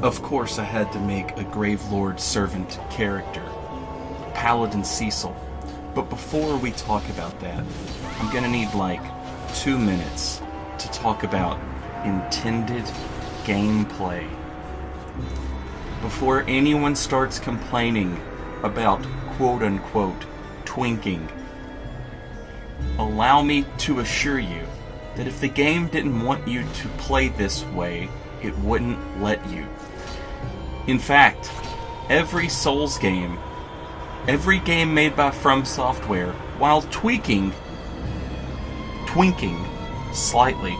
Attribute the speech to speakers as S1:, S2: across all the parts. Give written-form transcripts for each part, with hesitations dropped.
S1: Of course I had to make a Gravelord servant character, Paladin Cecil. But before we talk about that, I'm gonna need like 2 minutes to talk about intended gameplay. Before anyone starts complaining about quote-unquote twinking, allow me to assure you that if the game didn't want you to play this way, it wouldn't let you. In fact, every Souls game, every game made by From Software, while twinking slightly,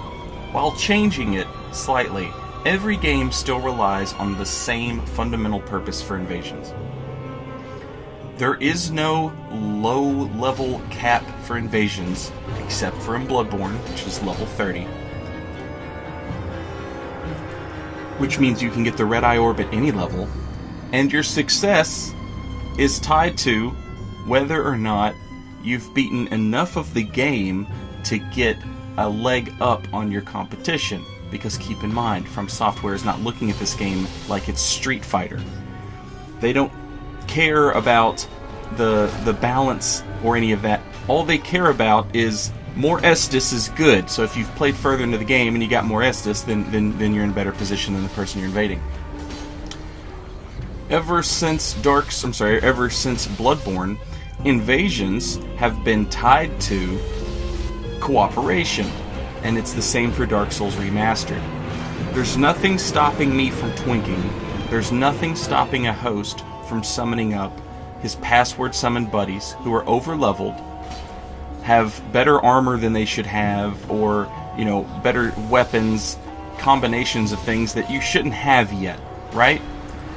S1: while changing it slightly, every game still relies on the same fundamental purpose for invasions. There is no low-level cap for invasions, except for in Bloodborne, which is level 30. Which means you can get the Red Eye Orb at any level, and your success is tied to whether or not you've beaten enough of the game to get a leg up on your competition. Because keep in mind, From Software is not looking at this game like it's Street Fighter. They don't care about the balance or any of that. All they care about is more Estus is good. So if you've played further into the game and you got more Estus, then you're in a better position than the person you're invading. Ever since Bloodborne, invasions have been tied to cooperation. And it's the same for Dark Souls Remastered. There's nothing stopping me from twinking. There's nothing stopping a host from summoning up his password summoned buddies who are over-leveled, have better armor than they should have, or, better weapons, combinations of things that you shouldn't have yet, right?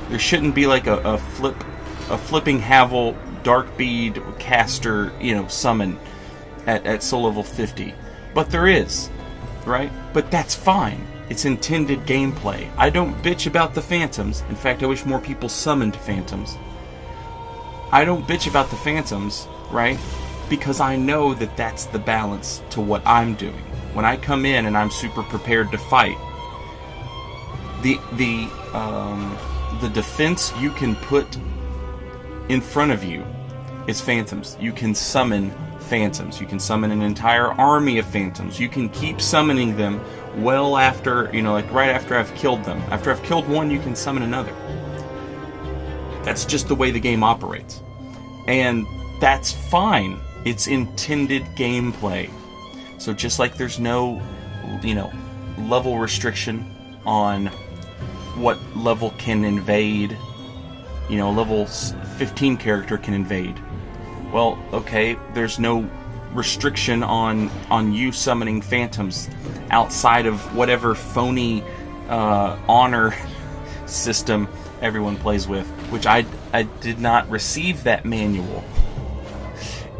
S1: There shouldn't be like a flipping Havel Darkbead caster, summon at soul level 50. But there is, right? But that's fine. It's intended gameplay. I don't bitch about the phantoms. In fact, I wish more people summoned phantoms. I don't bitch about the phantoms, right? Because I know that that's the balance to what I'm doing. When I come in and I'm super prepared to fight, the defense you can put in front of you is phantoms. You can summon phantoms. You can summon an entire army of phantoms. You can keep summoning them well after, right after I've killed them. After I've killed one, you can summon another. That's just the way the game operates. And that's fine. It's intended gameplay. So just like there's no, level restriction on what level can invade, level 15 character can invade. Well, okay, there's no restriction on you summoning phantoms outside of whatever phony honor system everyone plays with, which I did not receive that manual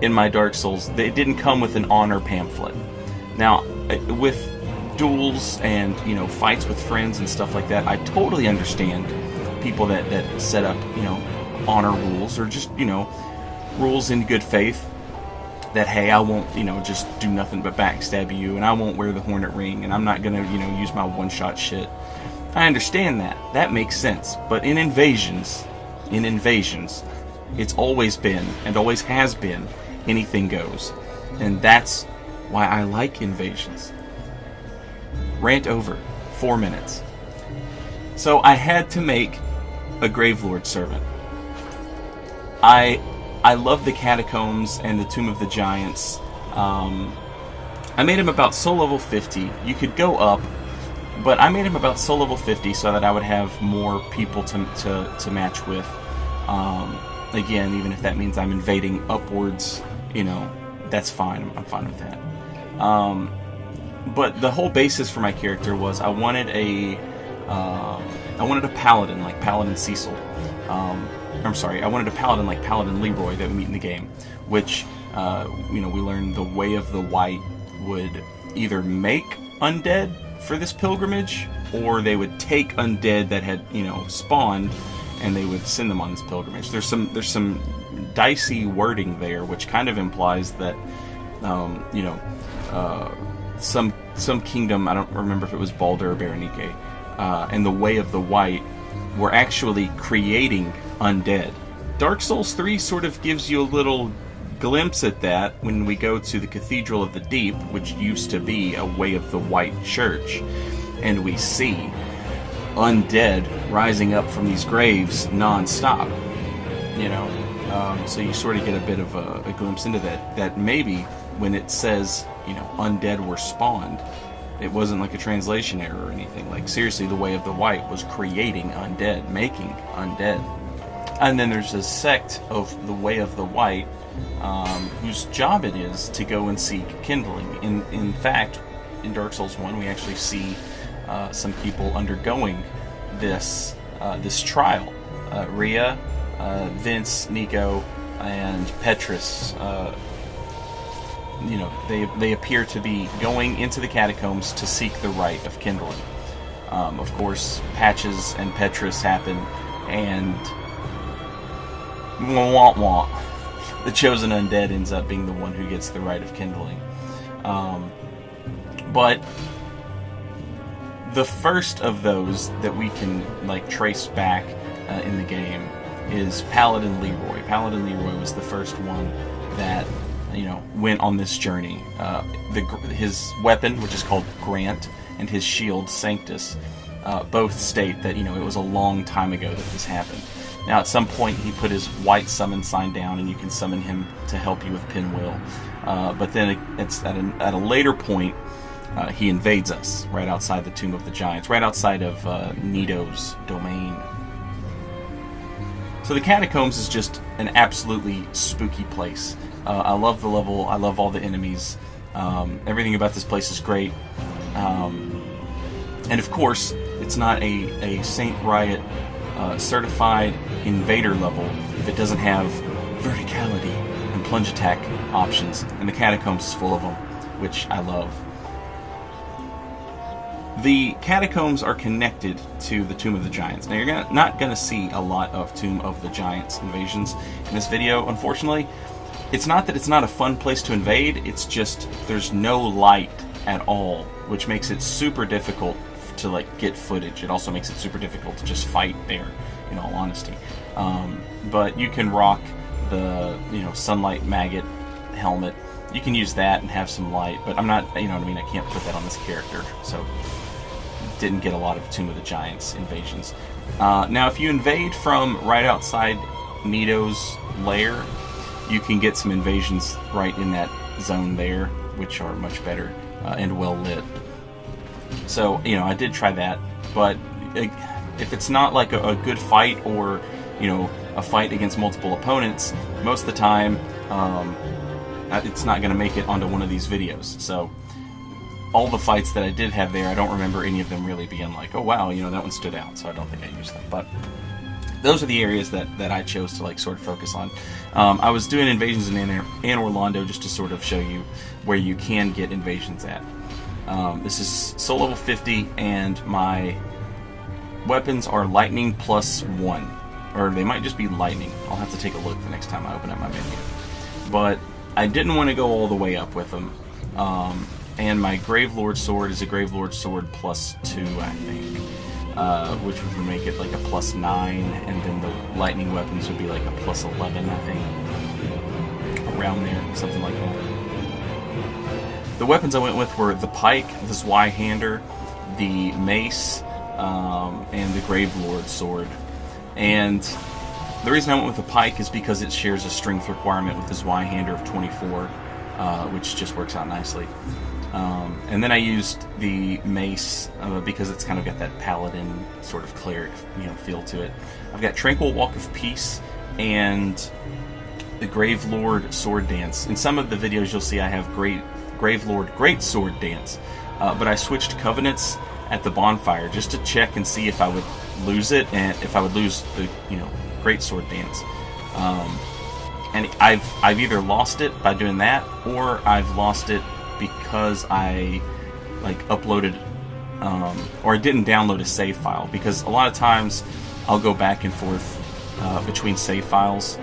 S1: in my Dark Souls. It didn't come with an honor pamphlet. Now, with duels and, fights with friends and stuff like that, I totally understand people that set up, honor rules or just, rules in good faith that, hey, I won't, just do nothing but backstab you, and I won't wear the Hornet Ring, and I'm not gonna, use my one-shot shit. I understand that. That makes sense. But in invasions, it's always been, and always has been, anything goes. And that's why I like invasions. Rant over. 4 minutes. So I had to make a Gravelord servant. I love the Catacombs and the Tomb of the Giants. I made him about soul level 50. You could go up, but I made him about soul level 50 so that I would have more people to match with. Again, even if that means I'm invading upwards, that's fine. I'm fine with that. But the whole basis for my character was I wanted a paladin like Paladin Cecil. I wanted a paladin like Paladin Leroy that we meet in the game, which, we learned the Way of the White would either make undead for this pilgrimage, or they would take undead that had, spawned, and they would send them on this pilgrimage. There's some dicey wording there, which kind of implies that, some kingdom, I don't remember if it was Baldur or Berenike, and the Way of the White were actually creating undead. Dark Souls 3 sort of gives you a little glimpse at that when we go to the Cathedral of the Deep, which used to be a Way of the White Church, and we see undead rising up from these graves non-stop, you know. So you sort of get a bit of a glimpse into that maybe when it says, you know, undead were spawned, it wasn't like a translation error or anything. Like, seriously, the Way of the White was creating undead, making undead. And then there's a sect of the Way of the White whose job it is to go and seek kindling. In fact, in Dark Souls 1, we actually see some people undergoing this trial. Rhea, Vince, Nico, and Petrus, you know, they appear to be going into the catacombs to seek the rite of kindling. Of course, Patches and Petrus happen, and wah wah, the chosen undead ends up being the one who gets the rite of kindling. But the first of those that we can like trace back in the game is Paladin Leroy. Paladin Leroy was the first one that, you know, went on this journey. His weapon, which is called Grant, and his shield, Sanctus, both state that, you know, it was a long time ago that this happened. Now, at some point, he put his white summon sign down, and you can summon him to help you with Pinwheel. But then it's at a later point, he invades us right outside the Tomb of the Giants, right outside of Nito's domain. So the Catacombs is just an absolutely spooky place. I love the level. I love all the enemies. Everything about this place is great. And of course, it's not a Saint Riot certified invader level if it doesn't have verticality and plunge attack options. And the Catacombs is full of them, which I love. The Catacombs are connected to the Tomb of the Giants. Now, you're not going to see a lot of Tomb of the Giants invasions in this video, unfortunately. It's not that it's not a fun place to invade, it's just there's no light at all, which makes it super difficult to like get footage. It also makes it super difficult to just fight there, in all honesty. But you can rock the, you know, Sunlight Maggot helmet. You can use that and have some light, but I'm not, you know what I mean, I can't put that on this character, so didn't get a lot of Tomb of the Giants invasions. Now, if you invade from right outside Nito's lair, you can get some invasions right in that zone there, which are much better and well lit. So, you know, I did try that, but if it's not like a good fight or, you know, a fight against multiple opponents, most of the time it's not going to make it onto one of these videos. So all the fights that I did have there, I don't remember any of them really being like, oh wow, you know, that one stood out, so I don't think I used them. But those are the areas that I chose to like sort of focus on. I was doing invasions in Anne Orlando just to sort of show you where you can get invasions at. This is soul level 50, and my weapons are lightning +1. Or they might just be lightning. I'll have to take a look the next time I open up my menu. But I didn't want to go all the way up with them. And my Gravelord sword is a Gravelord sword +2, I think. Which would make it like a +9, and then the lightning weapons would be like a +11, I think. Around there, something like that. The weapons I went with were the pike, the Zweihander, the mace, and the Gravelord sword. And the reason I went with the pike is because it shares a strength requirement with the Zweihander of 24, which just works out nicely. And then I used the mace because it's kind of got that paladin sort of cleric, you know, feel to it. I've got Tranquil Walk of Peace and the Gravelord Sword Dance. In some of the videos you'll see I have Gravelord Great Sword Dance, but I switched covenants at the bonfire just to check and see if I would lose it and if I would lose the, you know, Great Sword Dance. And I've either lost it by doing that, or I've lost it because I like uploaded or I didn't download a save file, because a lot of times I'll go back and forth between save files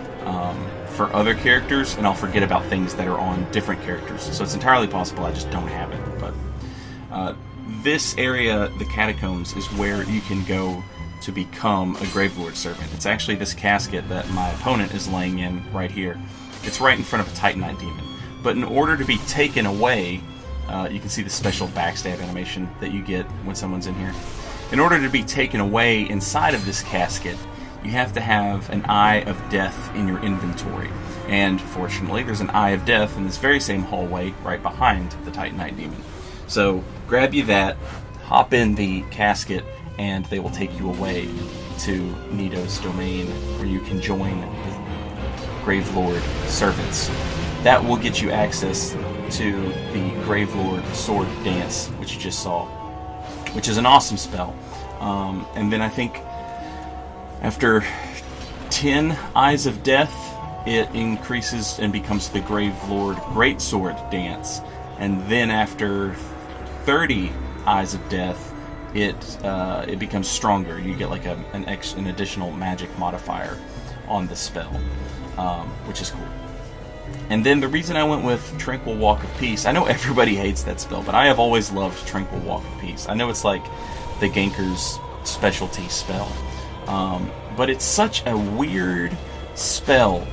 S1: for other characters, and I'll forget about things that are on different characters. So it's entirely possible I just don't have it. But this area, the Catacombs, is where you can go to become a Gravelord servant. It's actually this casket that my opponent is laying in right here. It's right in front of a Titanite demon. But in order to be taken away, you can see the special backstab animation that you get when someone's in here. In order to be taken away inside of this casket, you have to have an Eye of Death in your inventory. And fortunately, there's an Eye of Death in this very same hallway right behind the Titanite demon. So grab you that, hop in the casket, and they will take you away to Nito's domain, where you can join the Gravelord servants. That will get you access to the Gravelord sword dance, which you just saw, which is an awesome spell. And then I think after 10 Eyes of Death, it increases and becomes the Gravelord Greatsword dance. And then after 30 Eyes of Death, it becomes stronger. You get like an additional magic modifier on the spell, which is cool. And then the reason I went with Tranquil Walk of Peace, I know everybody hates that spell, but I have always loved Tranquil Walk of Peace. I know it's like the ganker's specialty spell, but it's such a weird spell.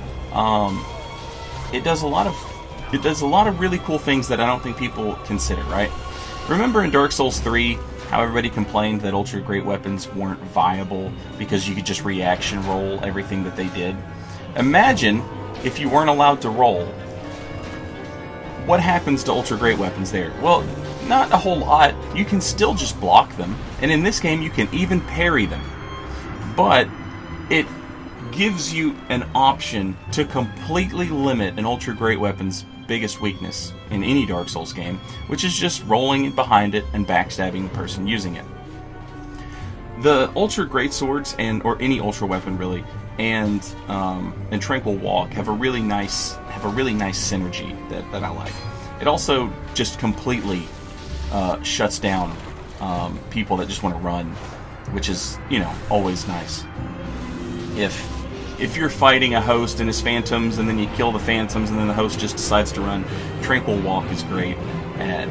S1: It does a lot of really cool things that I don't think people consider, right? Remember in Dark Souls 3 how everybody complained that ultra great weapons weren't viable because you could just reaction roll everything that they did? Imagine if you weren't allowed to roll. What happens to ultra great weapons there? Well, not a whole lot. You can still just block them, and in this game you can even parry them. But it gives you an option to completely limit an ultra great weapon's biggest weakness in any Dark Souls game, which is just rolling behind it and backstabbing the person using it. The ultra great swords or any ultra weapon really, and Tranquil Walk have a really nice synergy that I like. It also just completely shuts down people that just want to run, which is, always nice. If you're fighting a host and his phantoms, and then you kill the phantoms, and then the host just decides to run, Tranquil Walk is great at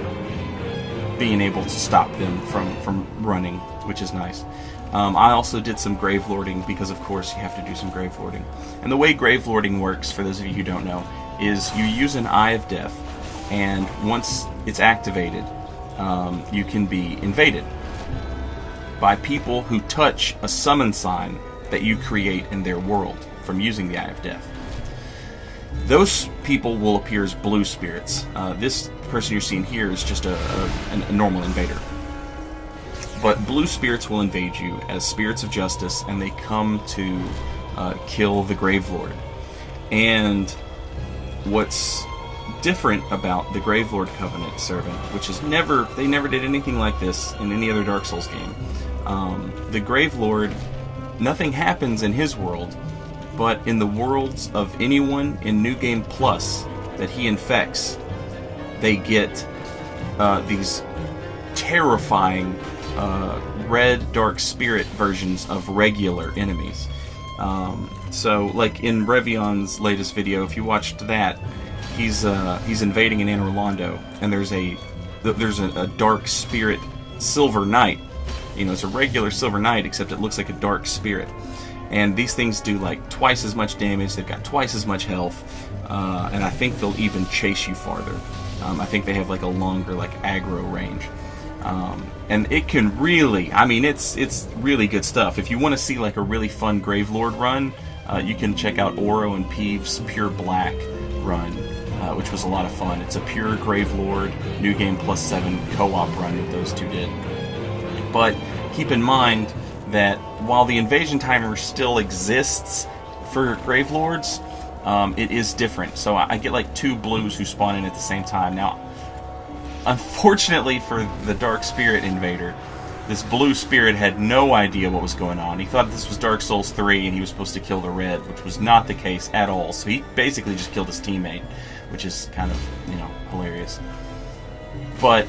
S1: being able to stop them from running, which is nice. I also did some Gravelording, because of course you have to do some Gravelording. And the way Gravelording works, for those of you who don't know, is you use an Eye of Death, and once it's activated, you can be invaded by people who touch a summon sign that you create in their world from using the Eye of Death. Those people will appear as blue spirits. This person you're seeing here is just a normal invader. But blue spirits will invade you as spirits of justice, and they come to kill the Gravelord. And what's different about the Gravelord Covenant servant, which is they never did anything like this in any other Dark Souls game. The Gravelord, nothing happens in his world, but in the worlds of anyone in New Game Plus that he infects, they get these terrifying red dark spirit versions of regular enemies. So, like in Revion's latest video, if you watched that, he's invading an Anor Londo, and there's a dark spirit Silver Knight. It's a regular Silver Knight, except it looks like a dark spirit. And these things do like twice as much damage, they've got twice as much health, and I think they'll even chase you farther. I think they have like a longer aggro range. And it can really, it's really good stuff. If you want to see like a really fun Gravelord run, you can check out Oro and Peeve's Pure Black run, which was a lot of fun. It's a pure Gravelord, New Game Plus 7 co-op run that those two did. But keep in mind that while the invasion timer still exists for Gravelords, it is different. So I get like 2 blues who spawn in at the same time. Now, unfortunately for the Dark Spirit Invader, this blue spirit had no idea what was going on. He thought this was Dark Souls 3 and he was supposed to kill the red, which was not the case at all. So he basically just killed his teammate, which is kind of, hilarious. But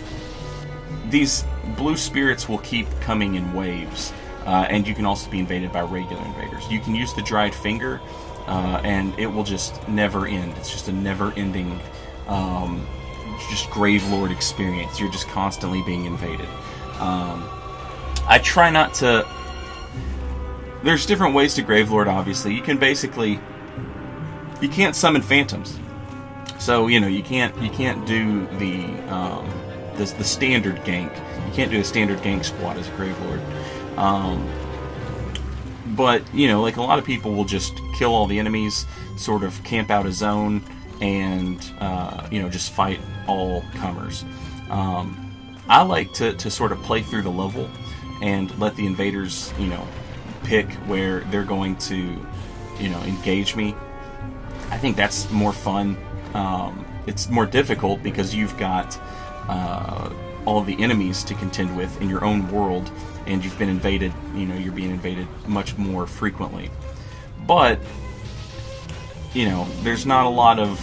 S1: these blue spirits will keep coming in waves, and you can also be invaded by regular invaders. You can use the dried finger, and it will just never end. It's just a never-ending just Gravelord experience. You're just constantly being invaded. I try not to there's different ways to Gravelord, obviously. You can basically... You can't summon phantoms. So, you know, you can't do the standard gank. You can't do a standard gank squad as a Gravelord. But, you know, like a lot of people will just kill all the enemies, sort of camp out a zone, and, you know, just fight all comers. I like to sort of play through the level and let the invaders, you know, pick where they're going to, you know, engage me. I think that's more fun. It's more difficult because you've got all of the enemies to contend with in your own world, and you've been invaded, you know, you're being invaded much more frequently. But, you know, there's not a lot of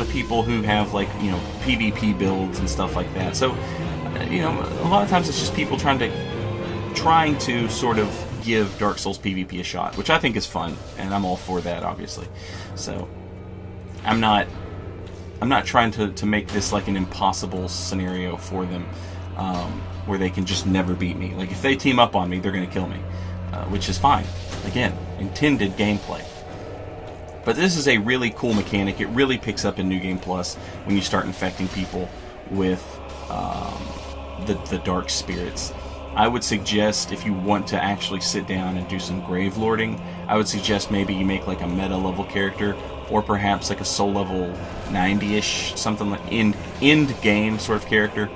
S1: people who have, like, you know, PvP builds and stuff like that. So, you know, a lot of times it's just people trying to sort of give Dark Souls PvP a shot, which I think is fun, and I'm all for that, obviously. So, I'm not trying to make this like an impossible scenario for them, where they can just never beat me. Like, if they team up on me, they're going to kill me, which is fine. Again, intended gameplay. But this is a really cool mechanic. It really picks up in New Game Plus when you start infecting people with the dark spirits. I would suggest, if you want to actually sit down and do some Gravelording, I would suggest maybe you make like a meta level character, or perhaps like a soul level 90-ish, something like end game sort of character.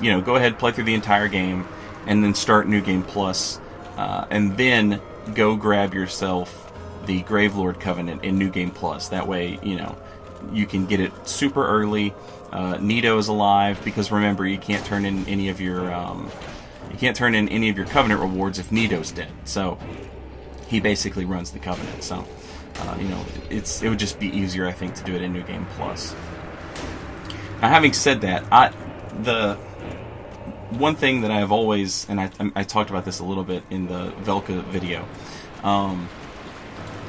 S1: You know, go ahead, play through the entire game, and then start New Game Plus, and then go grab yourself the Gravelord Covenant in New Game Plus. That way, you know, you can get it super early. Nito is alive, because remember, you can't turn in any of your Covenant rewards if Nito's dead. So he basically runs the Covenant. So you know, it would just be easier, I think, to do it in New Game Plus. Now, having said that, the one thing that I've always, and I talked about this a little bit in the Velka video,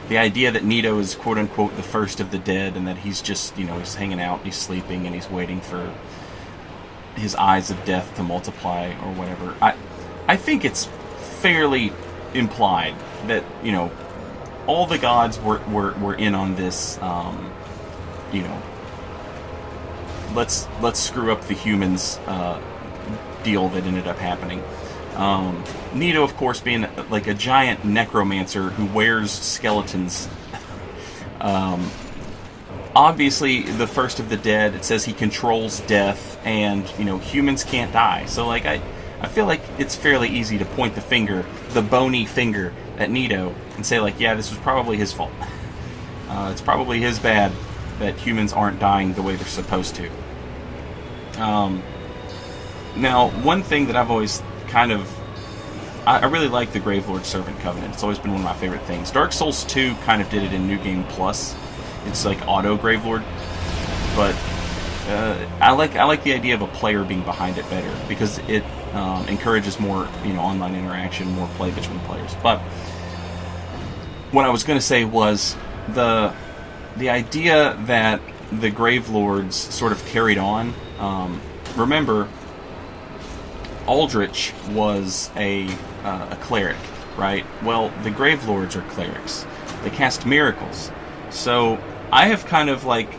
S1: the idea that Nito is quote-unquote the first of the dead, and that he's just, you know, he's hanging out, he's sleeping, and he's waiting for his eyes of death to multiply, or whatever. I think it's fairly implied that, you know, all the gods were in on this, you know, let's screw up the humans deal that ended up happening. Nito, of course, being like a giant necromancer who wears skeletons. Obviously, the first of the dead. It says he controls death, and, you know, humans can't die. So, like, I feel like it's fairly easy to point the finger, the bony finger, at Nito and say, like, yeah, this was probably his fault. It's probably his bad that humans aren't dying the way they're supposed to. Now, one thing that I've always kind of... I really like the Gravelord Servant Covenant. It's always been one of my favorite things. Dark Souls 2 kind of did it in New Game Plus. It's like auto Gravelord. But I like the idea of a player being behind it better, because it encourages more, you know, online interaction, more play between players. But what I was going to say was the idea that the Gravelords sort of carried on. Remember, Aldrich was a cleric, right? Well, the Gravelords are clerics. They cast miracles. So I have kind of like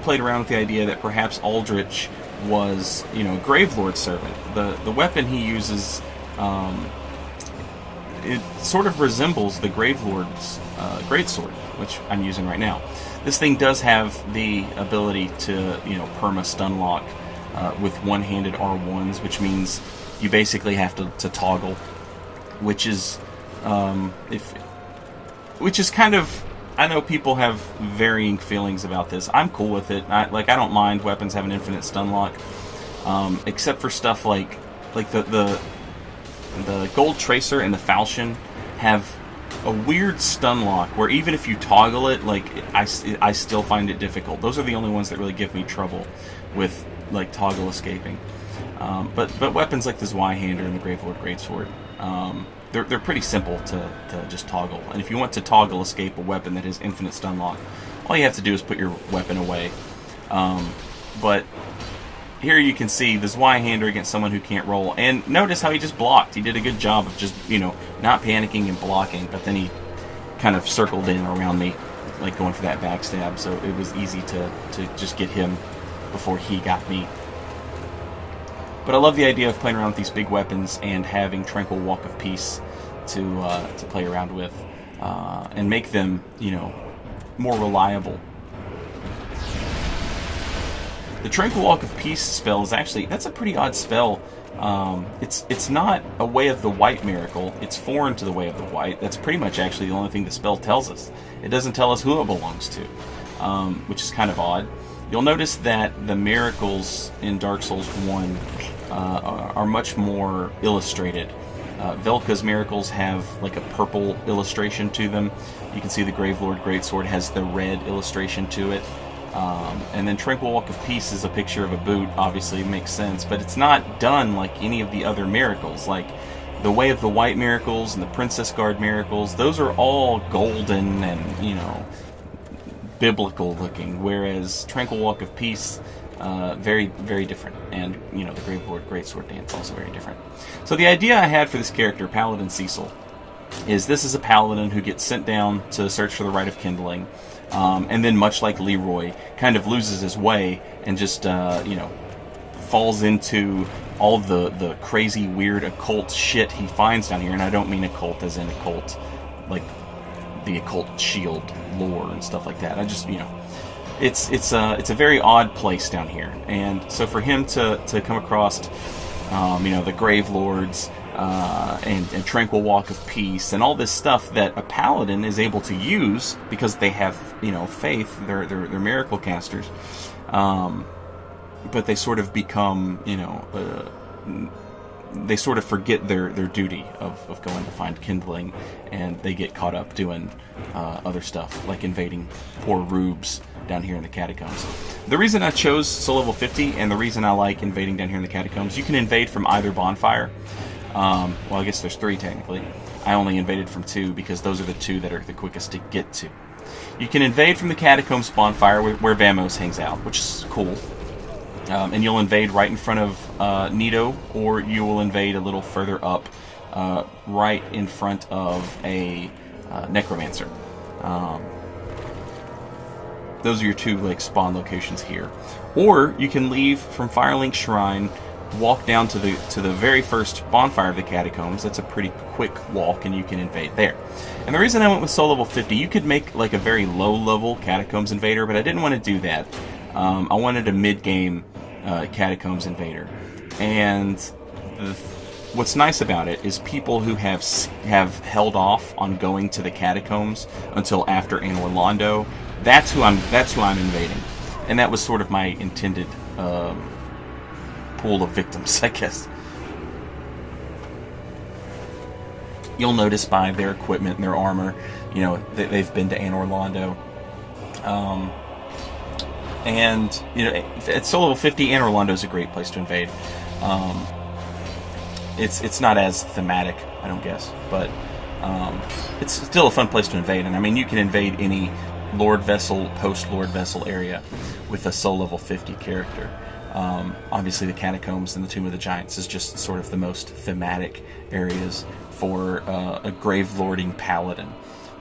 S1: played around with the idea that perhaps Aldrich was, you know, a Gravelord servant. The weapon he uses, it sort of resembles the Gravelord's greatsword, which I'm using right now. This thing does have the ability to, you know, perma stun lock with one-handed R1s, which means you basically have to toggle, which is kind of... I know people have varying feelings about this. I'm cool with it. I don't mind weapons having infinite stun lock, except for stuff like the Gold Tracer and the Falchion have a weird stun lock where even if you toggle it, like, I still find it difficult. Those are the only ones that really give me trouble with, like, toggle escaping. But weapons like the Zweihander and the Gravelord Greatsword, they're pretty simple to just toggle. And if you want to toggle escape a weapon that has infinite stun lock, all you have to do is put your weapon away. But, here you can see the Zweihander against someone who can't roll. And notice how he just blocked. He did a good job of just, you know, not panicking and blocking, but then he kind of circled in around me, like going for that backstab, so it was easy to just get him before he got me. But I love the idea of playing around with these big weapons and having Tranquil Walk of Peace to play around with and make them, you know, more reliable. The Tranquil Walk of Peace spell is actually, that's a pretty odd spell. It's not a Way of the White miracle. It's foreign to the Way of the White. That's pretty much actually the only thing the spell tells us. It doesn't tell us who it belongs to, which is kind of odd. You'll notice that the miracles in Dark Souls 1 are much more illustrated. Velka's miracles have like a purple illustration to them. You can see the Gravelord Greatsword has the red illustration to it. And then Tranquil Walk of Peace is a picture of a boot, obviously, makes sense, but it's not done like any of the other miracles. Like the Way of the White miracles and the Princess Guard miracles, those are all golden and, you know, biblical looking, whereas Tranquil Walk of Peace, very, very different. And, you know, the Gravelord Greatsword dance, also very different. So the idea I had for this character, Paladin Cecil, is this is a paladin who gets sent down to search for the Rite of Kindling, and then, much like Leroy, kind of loses his way and just, you know, falls into all the crazy, weird, occult shit he finds down here. And I don't mean occult as in occult, like the occult shield lore and stuff like that. I just, you know, it's a very odd place down here. And so for him to come across, you know, the Gravelords, and Tranquil Walk of Peace, and all this stuff that a paladin is able to use because they have, you know, faith. They're miracle casters, but they sort of become, you know, they sort of forget their duty of going to find kindling, and they get caught up doing other stuff like invading poor rubes down here in the catacombs. The reason I chose soul level 50 and the reason I like invading down here in the catacombs, you can invade from either bonfire. Well, I guess there's 3 technically. I only invaded from 2 because those are the 2 that are the quickest to get to. You can invade from the Catacombs bonfire where Vamos hangs out, which is cool. And you'll invade right in front of Nito, or you will invade a little further up, right in front of a Necromancer. Those are your 2 like spawn locations here. Or you can leave from Firelink Shrine, walk down to the very first bonfire of the catacombs. That's a pretty quick walk, and you can invade there. And the reason I went with soul level 50, you could make like a very low level catacombs invader, but I didn't want to do that. I wanted a mid-game catacombs invader. And what's nice about it is people who have held off on going to the catacombs until after Anor Londo, that's who I'm invading. And that was sort of my intended pool of victims, I guess. You'll notice by their equipment and their armor, you know, they've been to Anor Londo. And, you know, at soul level 50, Anor Londo is a great place to invade. It's not as thematic, I don't guess, but it's still a fun place to invade. And I mean, you can invade any Lord Vessel, post-Lord Vessel area with a soul level 50 character. Obviously the Catacombs and the Tomb of the Giants is just sort of the most thematic areas for a Gravelording Paladin.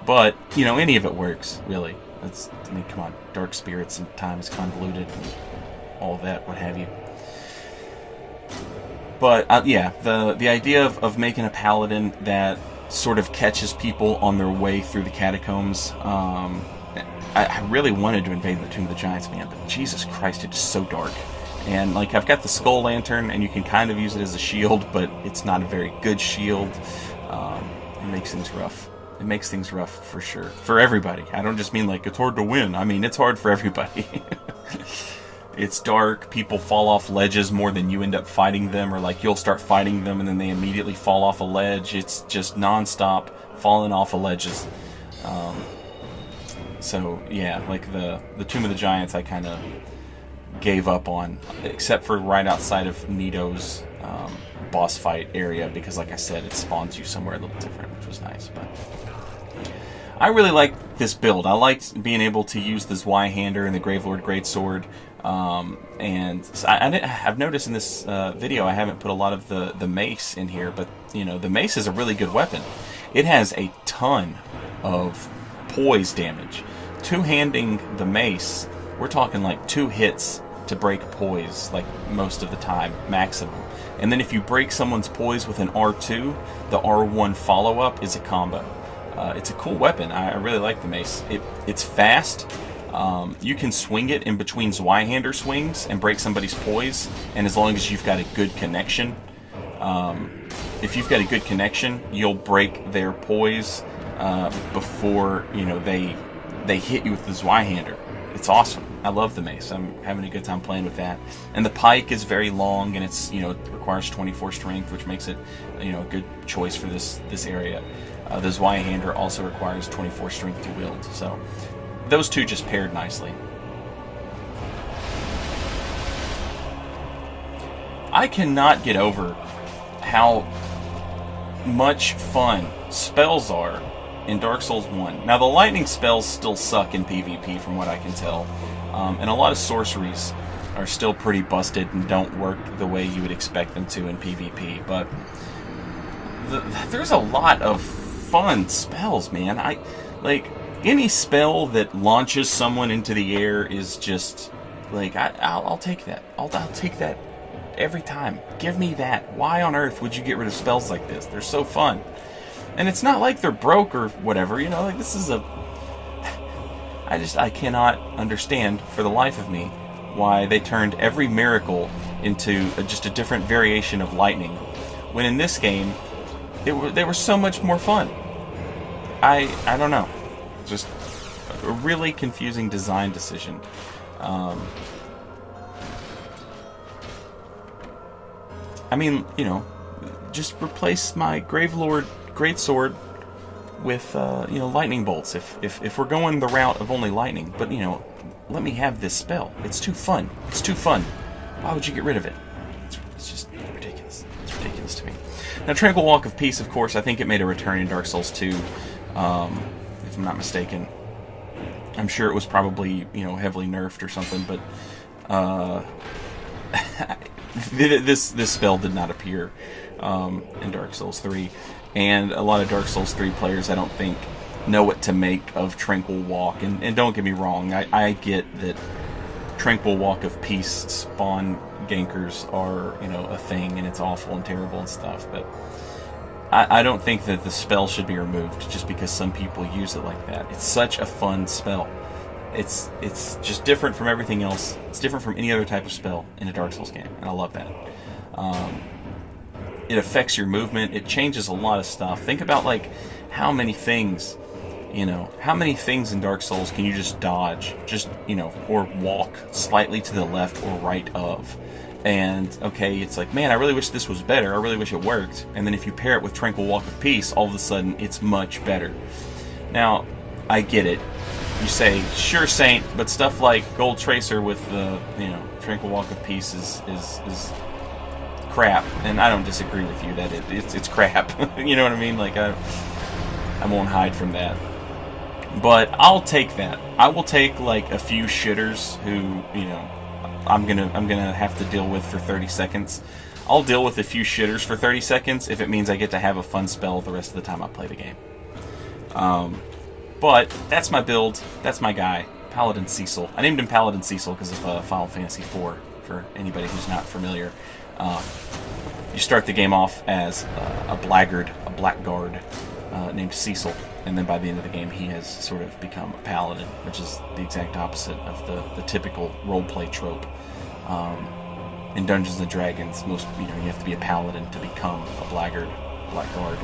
S1: But, you know, any of it works, really. I mean, come on, dark spirits and time is convoluted and all of that, what have you. But, yeah, the idea of making a Paladin that sort of catches people on their way through the Catacombs, I really wanted to invade the Tomb of the Giants, man, but Jesus Christ, it's so dark. And, like, I've got the Skull Lantern, and you can kind of use it as a shield, but it's not a very good shield. It makes things rough. It makes things rough, for sure. For everybody. I don't just mean, like, it's hard to win. I mean, it's hard for everybody. It's dark. People fall off ledges more than you end up fighting them, or, like, you'll start fighting them, and then they immediately fall off a ledge. It's just non-stop falling off of ledges. So, yeah, like, the Tomb of the Giants, I kind of gave up on, except for right outside of Nito's boss fight area, because like I said, it spawns you somewhere a little different, which was nice. But I really liked this build. I liked being able to use the Zweihander and the Gravelord Greatsword And I've noticed in this video I haven't put a lot of the mace in here, but you know, the mace is a really good weapon. It has a ton of poise damage. Two-handing the mace, we're talking like 2 hits to break poise, like most of the time, maximum. And then if you break someone's poise with an R2, the R1 follow-up is a combo. It's a cool weapon. I really like the mace. It's fast. You can swing it in between Zweihander swings and break somebody's poise, and as long as you've got a good connection, if you've got a good connection, you'll break their poise before, you know, they hit you with the Zweihander. It's awesome. I love the mace. I'm having a good time playing with that. And the pike is very long, and it's, you know, it requires 24 strength, which makes it, you know, a good choice for this area. The Zweihander also requires 24 strength to wield. So those two just paired nicely. I cannot get over how much fun spells are in Dark Souls 1. Now, the lightning spells still suck in PvP from what I can tell. And a lot of sorceries are still pretty busted and don't work the way you would expect them to in PvP. But there's a lot of fun spells, man. Like, any spell that launches someone into the air is just, like, I'll take that. I'll take that every time. Give me that. Why on earth would you get rid of spells like this? They're so fun. And it's not like they're broke or whatever, you know, like, this is I cannot understand for the life of me why they turned every miracle into just a different variation of lightning, when in this game, they were so much more fun. I don't know. Just a really confusing design decision. I mean, you know, just replace my Gravelord Greatsword with, you know, lightning bolts. If we're going the route of only lightning, but, you know, let me have this spell. It's too fun. It's too fun. Why would you get rid of it? It's just ridiculous. It's ridiculous to me. Now, Tranquil Walk of Peace, of course, I think it made a return in Dark Souls 2, if I'm not mistaken. I'm sure it was probably, you know, heavily nerfed or something, but this spell did not appear in Dark Souls 3, and a lot of Dark Souls 3 players, I don't think, know what to make of Tranquil Walk. And don't get me wrong, I get that Tranquil Walk of Peace spawn gankers are, you know, a thing, and it's awful and terrible and stuff, but I don't think that the spell should be removed just because some people use it like that. It's such a fun spell. It's just different from everything else. It's different from any other type of spell in a Dark Souls game, and I love that. It affects your movement. It changes a lot of stuff. Think about, like, how many things, you know, how many things in Dark Souls can you just dodge, just, you know, or walk slightly to the left or right of. And, okay, it's like, man, I really wish this was better. I really wish it worked. And then if you pair it with Tranquil Walk of Peace, all of a sudden, it's much better. Now, I get it. You say, sure, Saint, but stuff like Gold Tracer with the, you know, Tranquil Walk of Peace is crap. And I don't disagree with you that it's crap. You know what I mean? Like, I won't hide from that. But I'll take that. I will take, like, a few shitters who, you know, I'm gonna have to deal with for 30 seconds. I'll deal with a few shitters for 30 seconds if it means I get to have a fun spell the rest of the time I play the game. But that's my build. That's my guy, Paladin Cecil. I named him Paladin Cecil because of Final Fantasy IV, for anybody who's not familiar. You start the game off as a blackguard named Cecil, and then by the end of the game he has sort of become a paladin, which is the exact opposite of the typical roleplay trope. In Dungeons and Dragons, you have to be a paladin to become a blackguard.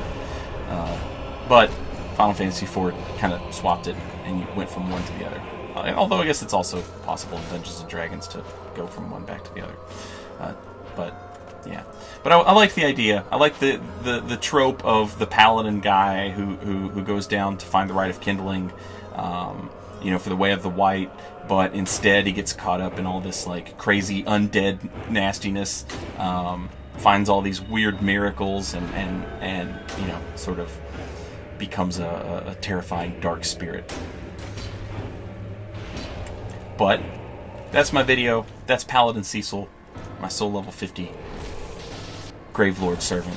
S1: But Final Fantasy IV kind of swapped it, and you went from one to the other. Although I guess it's also possible in Dungeons and Dragons to go from one back to the other. But yeah, but I like the idea. I like the trope of the paladin guy who goes down to find the Rite of Kindling, for the Way of the White, but instead he gets caught up in all this like crazy undead nastiness, finds all these weird miracles, and sort of becomes a terrifying dark spirit. But that's my video. That's Paladin Cecil, my soul level 50 Gravelord servant.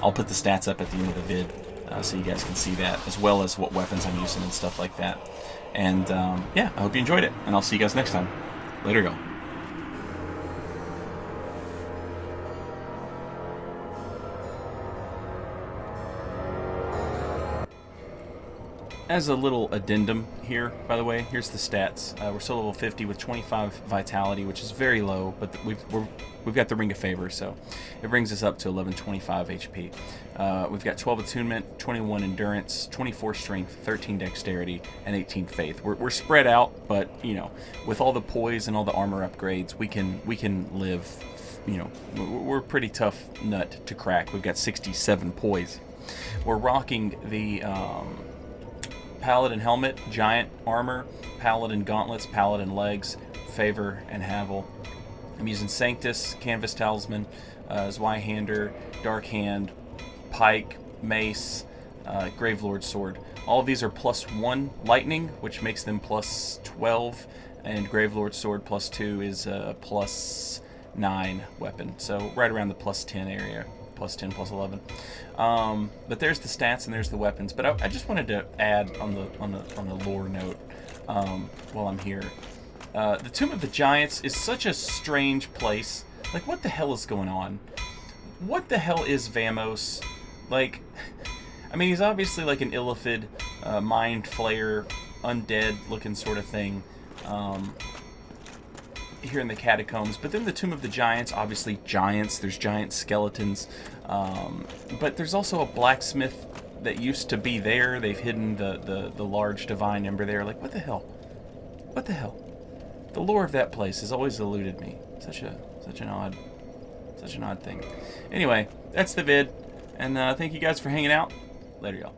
S1: I'll put the stats up at the end of the vid so you guys can see that, as well as what weapons I'm using and stuff like that. And yeah, I hope you enjoyed it, and I'll see you guys next time. Later, y'all. As a little addendum here, by the way, here's the stats. We're still level 50 with 25 vitality, which is very low, but we've got the Ring of Favor, so it brings us up to 1125 HP. We've got 12 attunement, 21 endurance, 24 strength, 13 dexterity, and 18 faith. We're spread out, but you know, with all the poise and all the armor upgrades, we can live. You know, we're a pretty tough nut to crack. We've got 67 poise. We're rocking the Paladin helmet, giant armor, Paladin gauntlets, Paladin legs, favor, and Havel. I'm using Sanctus, Canvas Talisman, Zweihander, Dark Hand, Pike, Mace, Gravelord Sword. All of these are +1 lightning, which makes them +12, and Gravelord Sword +2 is a +9 weapon. So right around the +10 area. +10, +11. But there's the stats and there's the weapons. But I just wanted to add on the lore note while I'm here. The Tomb of the Giants is such a strange place. Like, what the hell is going on? What the hell is Vamos? Like, I mean, he's obviously like an Illithid, mind flayer, undead looking sort of thing. Here in the catacombs, but then the Tomb of the Giants, obviously giants, there's giant skeletons, but there's also a blacksmith that used to be there. They've hidden the large divine ember there. Like, what the hell? What the hell? The lore of that place has always eluded me. Such an odd thing. Anyway, that's the vid, and thank you guys for hanging out. Later, y'all.